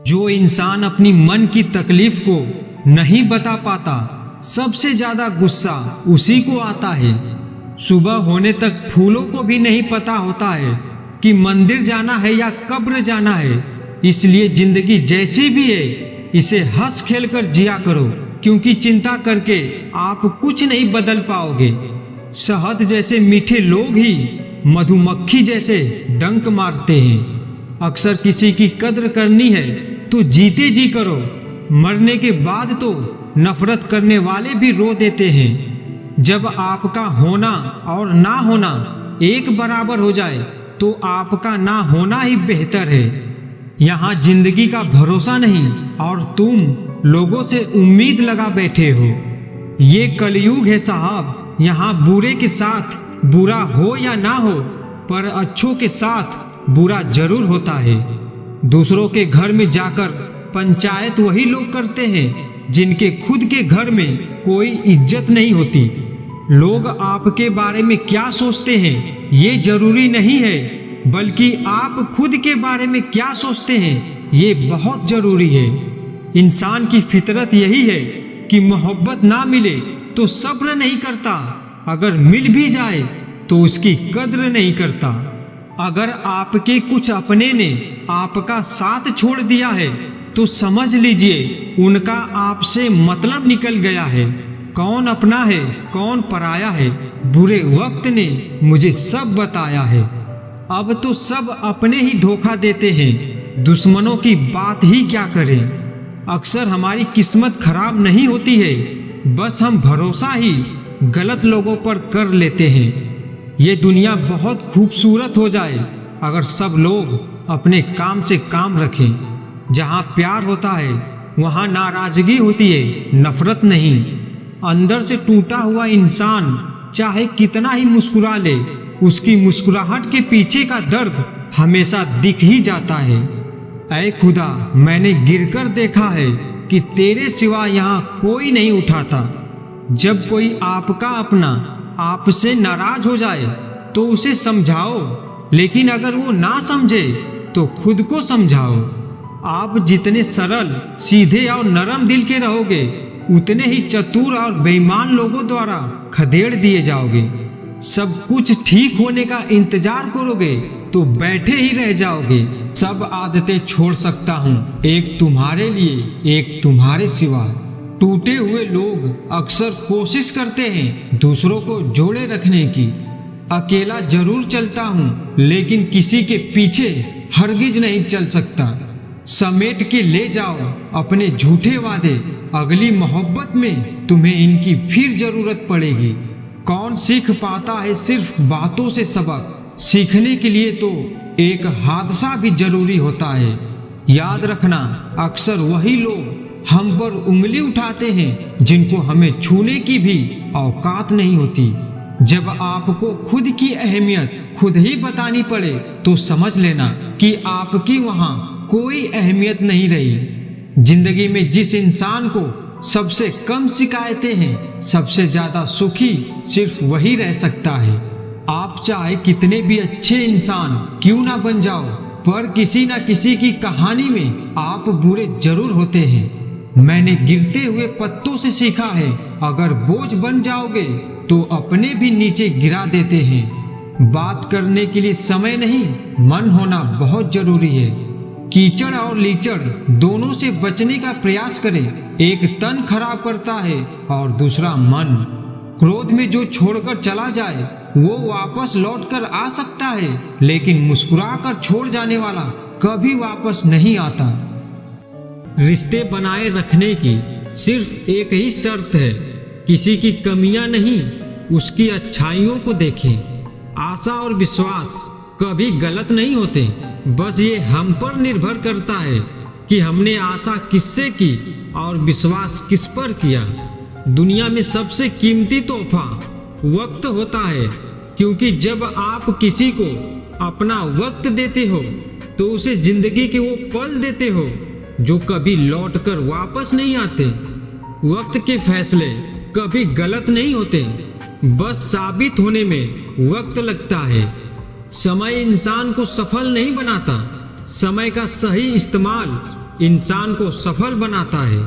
जो इंसान अपनी मन की तकलीफ को नहीं बता पाता, सबसे ज्यादा गुस्सा उसी को आता है। सुबह होने तक फूलों को भी नहीं पता होता है कि मंदिर जाना है या कब्र जाना है। इसलिए जिंदगी जैसी भी है, इसे हंस खेल कर जिया करो, क्योंकि चिंता करके आप कुछ नहीं बदल पाओगे। शहद जैसे मीठे लोग ही मधुमक्खी जैसे डंक मारते हैं। अक्सर किसी की कद्र करनी है तो जीते जी करो, मरने के बाद तो नफरत करने वाले भी रो देते हैं। जब आपका होना और ना होना एक बराबर हो जाए तो आपका ना होना ही बेहतर है। यहाँ जिंदगी का भरोसा नहीं और तुम लोगों से उम्मीद लगा बैठे हो। ये कलयुग है साहब, यहाँ बुरे के साथ बुरा हो या ना हो, पर अच्छों के साथ बुरा जरूर होता है। दूसरों के घर में जाकर पंचायत वही लोग करते हैं जिनके खुद के घर में कोई इज्जत नहीं होती। लोग आपके बारे में क्या सोचते हैं ये जरूरी नहीं है, बल्कि आप खुद के बारे में क्या सोचते हैं ये बहुत जरूरी है। इंसान की फितरत यही है कि मोहब्बत ना मिले तो सब्र नहीं करता, अगर मिल भी जाए तो उसकी कद्र नहीं करता। अगर आपके कुछ अपने ने आपका साथ छोड़ दिया है तो समझ लीजिए उनका आपसे मतलब निकल गया है। कौन अपना है कौन पराया है, बुरे वक्त ने मुझे सब बताया है। अब तो सब अपने ही धोखा देते हैं, दुश्मनों की बात ही क्या करें। अक्सर हमारी किस्मत खराब नहीं होती है, बस हम भरोसा ही गलत लोगों पर कर लेते हैं। ये दुनिया बहुत खूबसूरत हो जाए अगर सब लोग अपने काम से काम रखें। जहाँ प्यार होता है वहाँ नाराजगी होती है, नफरत नहीं। अंदर से टूटा हुआ इंसान चाहे कितना ही मुस्कुरा ले, उसकी मुस्कुराहट के पीछे का दर्द हमेशा दिख ही जाता है। ऐ खुदा, मैंने गिरकर देखा है कि तेरे सिवा यहाँ कोई नहीं उठाता। जब कोई आपका अपना आपसे नाराज हो जाए तो उसे समझाओ, लेकिन अगर वो ना समझे तो खुद को समझाओ। आप जितने सरल, सीधे और नरम दिल के रहोगे, उतने ही चतुर और बेईमान लोगों द्वारा खदेड़ दिए जाओगे। सब कुछ ठीक होने का इंतजार करोगे तो बैठे ही रह जाओगे। सब आदतें छोड़ सकता हूँ, एक तुम्हारे लिए, एक तुम्हारे सिवा। टूटे हुए लोग अक्सर कोशिश करते हैं दूसरों को जोड़े रखने की। अकेला जरूर चलता हूँ, लेकिन किसी के पीछे हरगिज नहीं चल सकता। समेट के ले जाओ अपने झूठे वादे, अगली मोहब्बत में तुम्हें इनकी फिर जरूरत पड़ेगी। कौन सीख पाता है सिर्फ बातों से सबक, सीखने के लिए तो एक हादसा भी जरूरी होता है। याद रखना, अक्सर वही लोग हम पर उंगली उठाते हैं जिनको हमें छूने की भी औकात नहीं होती। जब आपको खुद की अहमियत खुद ही बतानी पड़े तो समझ लेना कि आपकी वहाँ कोई अहमियत नहीं रही। जिंदगी में जिस इंसान को सबसे कम शिकायतें हैं, सबसे ज्यादा सुखी सिर्फ वही रह सकता है। आप चाहे कितने भी अच्छे इंसान क्यों ना बन जाओ, पर किसी न किसी की कहानी में आप बुरे जरूर होते हैं। मैंने गिरते हुए पत्तों से सीखा है, अगर बोझ बन जाओगे तो अपने भी नीचे गिरा देते हैं। बात करने के लिए समय नहीं, मन होना बहुत जरूरी है। कीचड़ और लीचड़ दोनों से बचने का प्रयास करें। एक तन खराब करता है और दूसरा मन। क्रोध में जो छोड़कर चला जाए वो वापस लौट कर आ सकता है, लेकिन मुस्कुरा कर छोड़ जाने वाला कभी वापस नहीं आता। रिश्ते बनाए रखने की सिर्फ एक ही शर्त है, किसी की कमियां नहीं, उसकी अच्छाइयों को देखें। आशा और विश्वास कभी गलत नहीं होते, बस ये हम पर निर्भर करता है कि हमने आशा किससे की और विश्वास किस पर किया। दुनिया में सबसे कीमती तोहफा वक्त होता है, क्योंकि जब आप किसी को अपना वक्त देते हो तो उसे जिंदगी के वो पल देते हो जो कभी लौटकर वापस नहीं आते। वक्त के फैसले कभी गलत नहीं होते, बस साबित होने में वक्त लगता है। समय इंसान को सफल नहीं बनाता, समय का सही इस्तेमाल इंसान को सफल बनाता है।